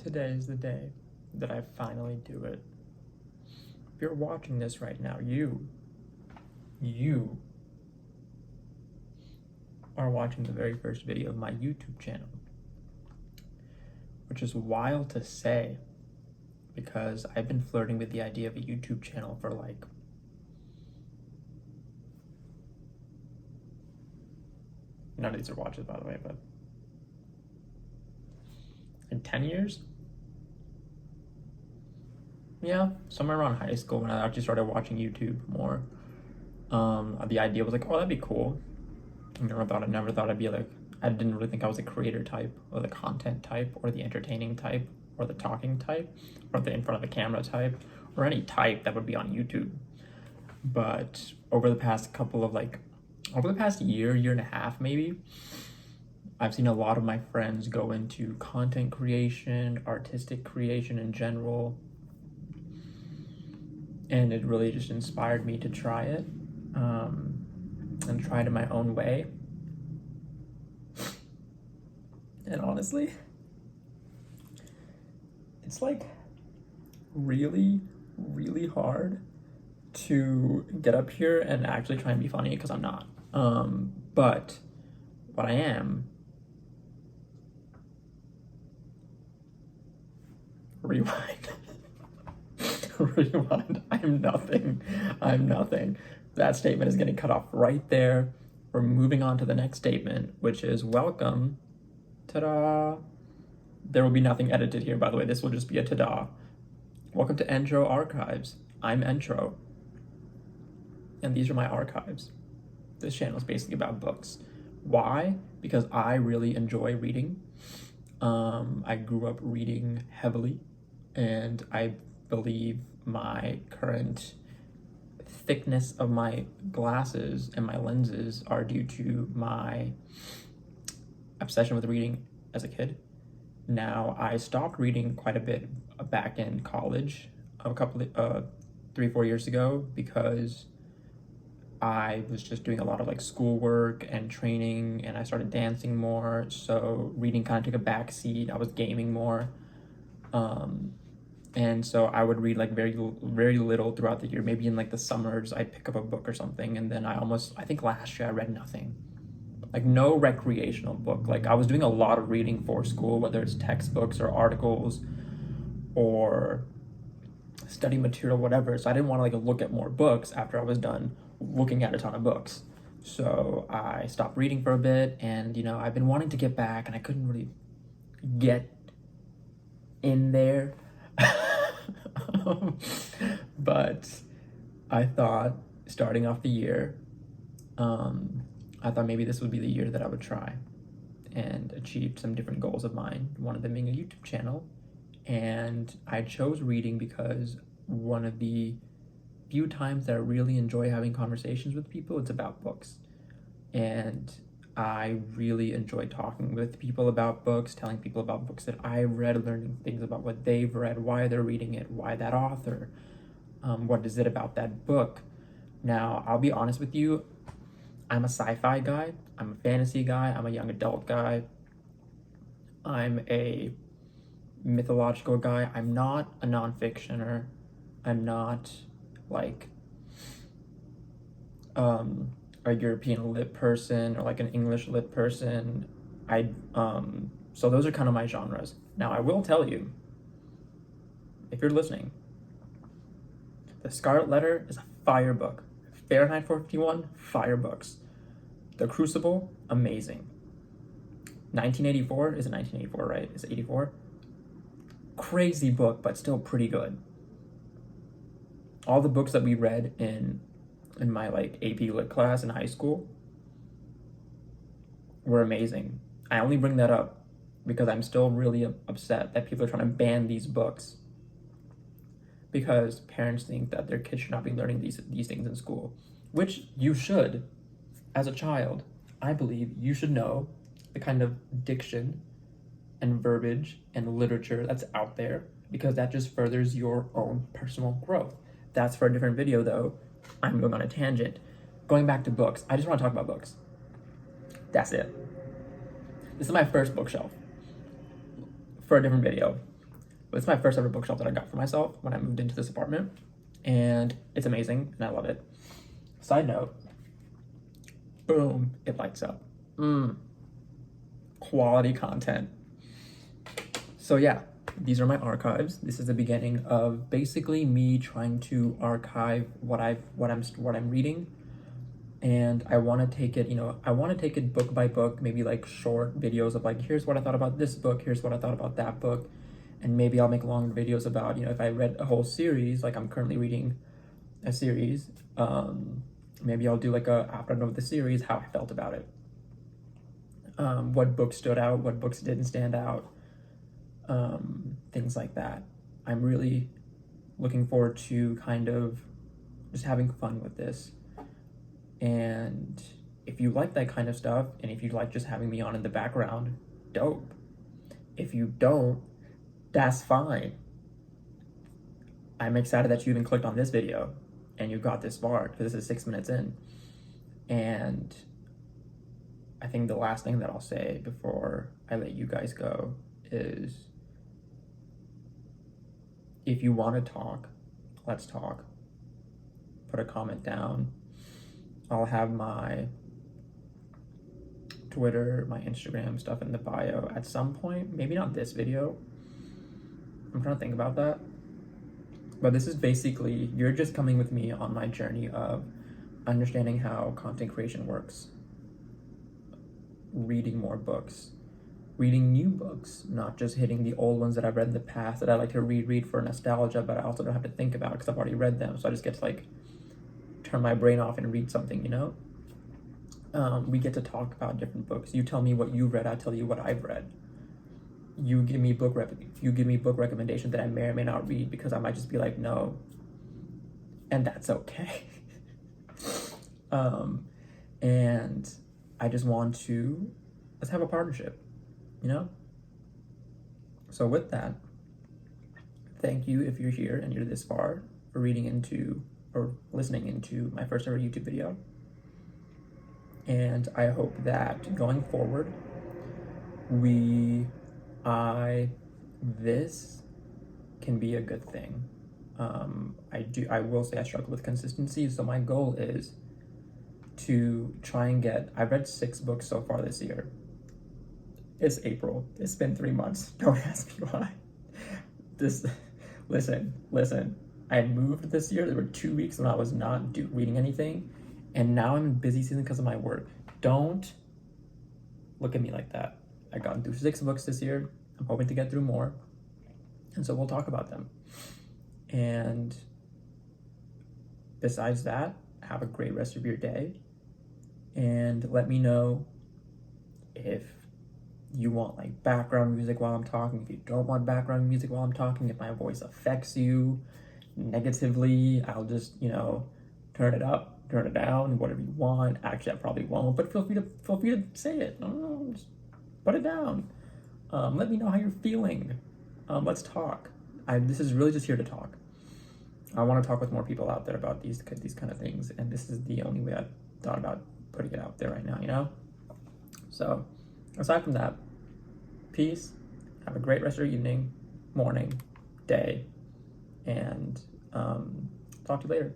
Today is the day that I finally do it. If you're watching this right now, you are watching the very first video of my YouTube channel, which is wild to say because I've been flirting with the idea of a YouTube channel for like none of these are watches, by the way, but in 10 years? Yeah, somewhere around high school when I actually started watching YouTube more. The idea was like, oh, that'd be cool. I never thought I'd be like, I didn't really think I was a creator type or the content type or the entertaining type or the talking type or the in front of the camera type or any type that would be on YouTube. But over the past year and a half maybe, I've seen a lot of my friends go into content creation, artistic creation in general, and it really just inspired me to try it and try it in my own way. And honestly, it's like really, really hard to get up here and actually try and be funny because I'm not. But what I am, rewind. Rewind. I'm nothing. That statement is getting cut off right there. We're moving on to the next statement, which is welcome. Ta-da. There will be nothing edited here, by the way. This will just be a ta-da. Welcome to Entro Archives. I'm Entro. And these are my archives. This channel is basically about books. Why? Because I really enjoy reading. I grew up reading heavily, and I believe my current thickness of my glasses and my lenses are due to my obsession with reading as a kid. Now, I stopped reading quite a bit back in college a couple of 3-4 years ago because I was just doing a lot of like schoolwork and training, and I started dancing more, so reading kind of took a back seat. I was gaming more. And so I would read like very little throughout the year. Maybe in like the summers I'd pick up a book or something, and then I think last year I read nothing. Like no recreational book. Like I was doing a lot of reading for school, whether it's textbooks or articles or study material, whatever. So I didn't want to like look at more books after I was done looking at a ton of books. So I stopped reading for a bit, and I've been wanting to get back, and I couldn't really get in there. But I thought starting off the year, I thought maybe this would be the year that I would try and achieve some different goals of mine, one of them being a YouTube channel. And I chose reading because one of the few times that I really enjoy having conversations with people, it's about books. And I really enjoy talking with people about books, telling people about books that I read, learning things about what they've read, why they're reading it, why that author, what is it about that book. Now, I'll be honest with you, I'm a sci-fi guy, I'm a fantasy guy, I'm a young adult guy, I'm a mythological guy. I'm not a non-fictioner. I'm not like a European lit person or like an English lit person. So those are kind of my genres. Now I will tell you, if you're listening, The Scarlet Letter is a fire book. Fahrenheit 451, fire books. The Crucible, amazing. 1984, is it 1984, right? Is it 84? Crazy book, but still pretty good. All the books that we read in my like AP Lit class in high school were amazing. I only bring that up because I'm still really upset that people are trying to ban these books because parents think that their kids should not be learning these things in school, which you should. As a child, I believe you should know the kind of diction and verbiage and literature that's out there, because that just furthers your own personal growth. That's for a different video though. I'm going on a tangent. Going back to books, I just want to talk about books. That's it. This is my first bookshelf for a different video. It's my first ever bookshelf that I got for myself when I moved into this apartment, and it's amazing, and I love it. Side note, boom, it lights up. Quality content. So yeah, these are my archives. This is the beginning of basically me trying to archive what I'm reading. And I want to take it, I want to take it book by book, maybe like short videos of like, here's what I thought about this book, here's what I thought about that book. And maybe I'll make longer videos about, if I read a whole series, like I'm currently reading a series, maybe I'll do like after I'm done with the series, how I felt about it. What books stood out, what books didn't stand out, things like that. I'm really looking forward to kind of just having fun with this. And if you like that kind of stuff, and if you like just having me on in the background, dope. If you don't, that's fine. I'm excited that you even clicked on this video and you got this far, because this is 6 minutes in. And I think the last thing that I'll say before I let you guys go is, if you want to talk, let's talk. Put a comment down. I'll have my Twitter, my Instagram stuff in the bio at some point. Maybe not this video. I'm trying to think about that. But this is basically, you're just coming with me on my journey of understanding how content creation works. Reading more books. Reading new books, not just hitting the old ones that I've read in the past that I like to reread for nostalgia, but I also don't have to think about it because I've already read them. So I just get to like turn my brain off and read something, we get to talk about different books. You tell me what you read, I tell you what I've read. You give me book recommendations that I may or may not read, because I might just be like, no, and that's okay. And I just want to, let's have a partnership, So with that, thank you if you're here and you're this far for reading into or listening into my first ever YouTube video. And I hope that going forward, this can be a good thing. I will say I struggle with consistency, so my goal is to try and I've read 6 books so far this year. It's April. It's been 3 months. Don't ask me why. Listen. I moved this year. There were 2 weeks when I was not reading anything, and now I'm in busy season because of my work. Don't look at me like that. I've gotten through 6 books this year. I'm hoping to get through more, and so we'll talk about them. And besides that, have a great rest of your day, and let me know if you want like background music while I'm talking, if you don't want background music while I'm talking, if my voice affects you negatively, I'll just, turn it up, turn it down, whatever you want. Actually, I probably won't, but feel free to say it. I don't know, just put it down. Let me know how you're feeling. Let's talk. This is really just here to talk. I want to talk with more people out there about these kind of things, and this is the only way I've thought about putting it out there right now, So, aside from that, peace. Have a great rest of your evening, morning, day, and talk to you later.